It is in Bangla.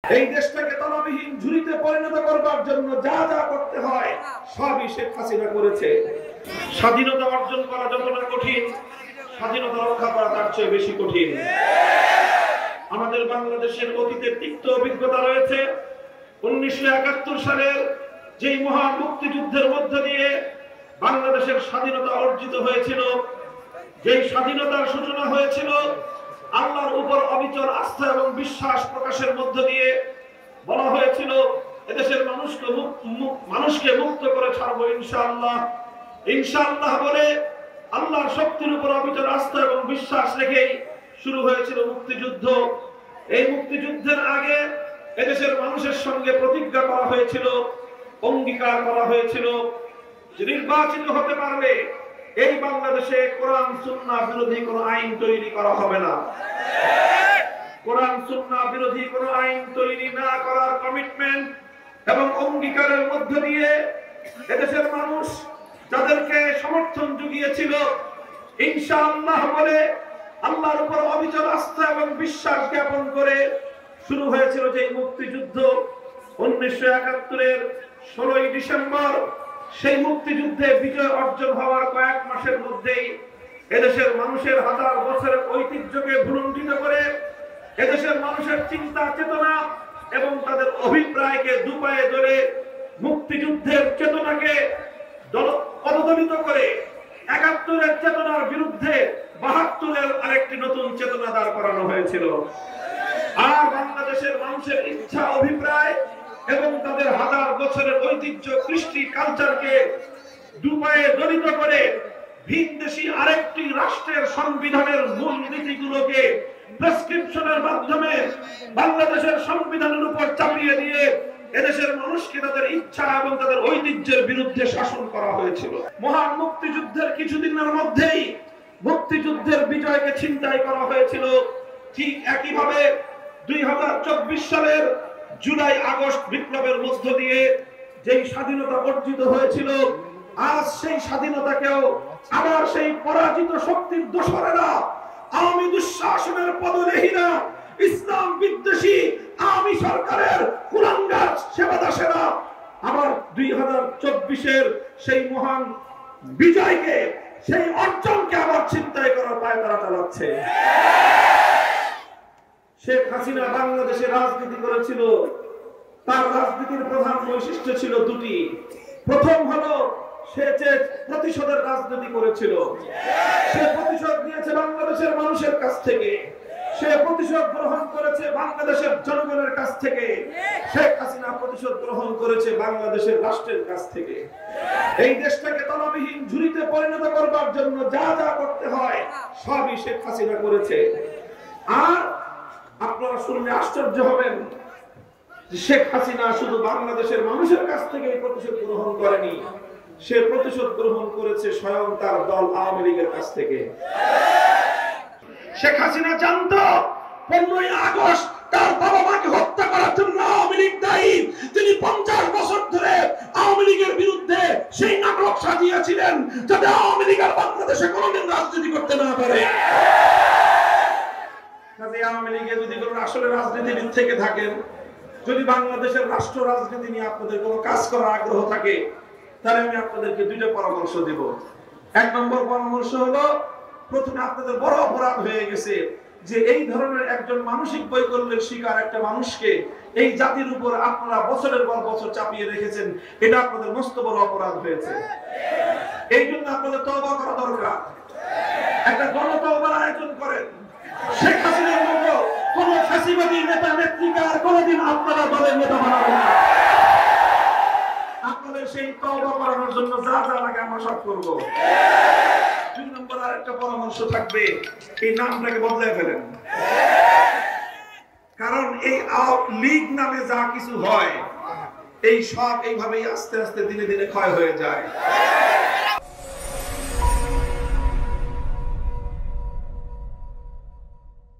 এই দেশটাকে তলাবিহীন ঝুড়িতে পরিণত করবার জন্য যা যা করতে হয় সবই শেখ হাসিনা করেছে। স্বাধীনতা অর্জন করা যতটা কঠিন, স্বাধীনতা রক্ষা করা তার চেয়ে বেশি কঠিন। আমাদের বাংলাদেশের অতীতের তিক্ত অভিজ্ঞতা রয়েছে। 1971 সালের যেই মহান মুক্তিযুদ্ধের মধ্য দিয়ে বাংলাদেশের স্বাধীনতা অর্জিত হয়েছিল, যেই স্বাধীনতার সূচনা হয়েছিল আল্লাহর উপর অবিচল আস্থা এবং বিশ্বাস প্রকাশের মধ্য দিয়ে। বলা হয়েছিল এদেশের মানুষকে মুক্ত করে ছাড়বো ইনশাআল্লাহ। ইনশাআল্লাহ বলে আল্লাহর শক্তির উপর অবিচল আস্থা এবং বিশ্বাস রেখেই শুরু হয়েছিল মুক্তিযুদ্ধ। এই মুক্তিযুদ্ধের আগে এদেশের মানুষের সঙ্গে প্রতিজ্ঞা করা হয়েছিল, অঙ্গীকার করা হয়েছিল যে নির্বাচিত হতে পারলে এই বাংলাদেশে কোরআন সুন্নাহ বিরোধী কোনো আইন তৈরি করা হবে না। কোরআন সুন্নাহ বিরোধী কোনো আইন তৈরি না করার কমিটমেন্ট এবং অঙ্গীকারের মধ্য দিয়ে এদেশের মানুষ যাদেরকে সমর্থন জুগিয়েছিল, ইনশাআল্লাহ বলে আল্লাহর উপর অবিচল আস্থা এবং বিশ্বাস জ্ঞাপন করে শুরু হয়েছিল যে মুক্তিযুদ্ধ। 1971-এর 16ই ডিসেম্বর সেই মুক্তিযুদ্ধে বিজয় অর্জন হওয়ার কয়েক মাসের মধ্যেই এদেশের মানুষের হাজার বছরের ঐতিহ্যকে ভুলুণ্ঠিত করে এদেশের মানুষের চিন্তা চেতনা এবং তাদের অভিপ্রায়কে দুপায়ে ধরে মুক্তিযুদ্ধের চেতনাকে পদদলিত করে 71-এর চেতনার বিরুদ্ধে 72-এর আরেকটি নতুন চেতনা দাঁড় করানো হয়েছিল। আর বাংলাদেশের মানুষের ইচ্ছা, অভিপ্রায় এবং তাদের হাজার বছরের ঐতিহ্য, কৃষ্টি, কালচারকে দুপায়ে দলিত করে ভিনদেশী আরেকটি রাষ্ট্রের সংবিধানের মূল নীতিগুলোকে প্রেসক্রিপশনের মাধ্যমে বাংলাদেশের সংবিধানের উপর চাপিয়ে দিয়ে এদেশের মানুষকে তাদের ইচ্ছা এবং তাদের ঐতিহ্যের বিরুদ্ধে শাসন করা হয়েছিল। মহান মুক্তিযুদ্ধের কিছুদিনের মধ্যেই মুক্তিযুদ্ধের বিজয়কে ছিনতাই করা হয়েছিল। ঠিক একইভাবে 2024 সালের জুলাই আগস্ট বিপ্লবের মধ্য দিয়ে যেই স্বাধীনতা অর্জিত হয়েছিল, আজ সেই স্বাধীনতাকেও আবার সেই পরাজিত শক্তির দোসরেরা, আওয়ামী দুঃশাসনের পদলেহীরা, ইসলাম বিদ্বেষী আওয়ামী সরকারের কুলাঙ্গার সেবাদাসেরা আবার 2024-এর সেই মহান বিজয়কে, সেই অর্জনকে আবার ছিনতাই করার পায়তারা চালাচ্ছে। শেখ হাসিনা বাংলাদেশে রাজনীতি করেছিল, তার রাজনীতির প্রধান বৈশিষ্ট্য ছিল দুটি। প্রথম হলো সে যে প্রতিশোধের রাজনীতি করেছিল, সে প্রতিশোধ নিয়েছে বাংলাদেশের মানুষের কাছ থেকে, সে প্রতিশোধ গ্রহণ করেছে বাংলাদেশের জনগণের কাছ থেকে। শেখ হাসিনা প্রতিশোধ গ্রহণ করেছে বাংলাদেশের রাষ্ট্রের কাছ থেকে। এই দেশটাকে তলাবিহীন ঝুড়িতে পরিণত করবার জন্য যা যা করতে হয় সবই শেখ হাসিনা করেছে। আর আপনারা শুনলে আশ্চর্য হবেন, শেখ হাসিনা শুধু বাংলাদেশের মানুষের কাছ থেকে এই প্রতিশোধ গ্রহণ করেনি, সে প্রতিশোধ গ্রহণ করেছে স্বয়ং তার দল আওয়ামী লীগের কাছ থেকে। শেখ হাসিনা জানতো 15ই আগস্ট তার বাবা মাকে হত্যা করার জন্য আওয়ামী লীগ দায়ী। তিনি 50 বছর ধরে আওয়ামী লীগের বিরুদ্ধে সেই নাটক সাজিয়েছিলেন যাতে আওয়ামী লীগ আর বাংলাদেশে কোনোদিন রাজনীতি করতে না পারে। আওয়ামী লীগে যদি কোন আসলে রাজনীতিবিদ থেকে থাকেন, যদি বাংলাদেশের রাষ্ট্র রাজনীতি নিয়ে আপনাদের কোনো কাজ করার আগ্রহ থাকে, তাহলে আমি আপনাদেরকে দুইটা পরামর্শ দেব। 1 নম্বর পরামর্শ হলো, প্রথমে আপনাদের বড় অপরাধ হয়ে গেছে যে এই ধরনের একজন মানসিক বৈকল্যের শিকার একটা মানুষকে এই জাতির উপর আপনারা বছরের পর বছর চাপিয়ে রেখেছেন। এটা আপনাদের মস্ত বড় অপরাধ হয়েছে। এই জন্য আপনাদের তওবা করা দরকার। একটা গণতওবার আয়োজন করেন। শেখ হাসিনার মতো কোন ফ্যাসিবাদী নেতা নেত্রীকে আর কোনদিন আপনারা দলের নেতা বানাবেন না। আপনাদের সেই তওবা করানোর জন্য যা যা লাগে আমরা সব করব। 2 নম্বর আরেকটা পরামর্শ থাকবে, এই নামটাকে বদলে ফেলেন। কারণ এই আওয়ামী লীগ নামে যা কিছু হয়, এই সব এইভাবেই আস্তে আস্তে দিনে দিনে ক্ষয় হয়ে যায়।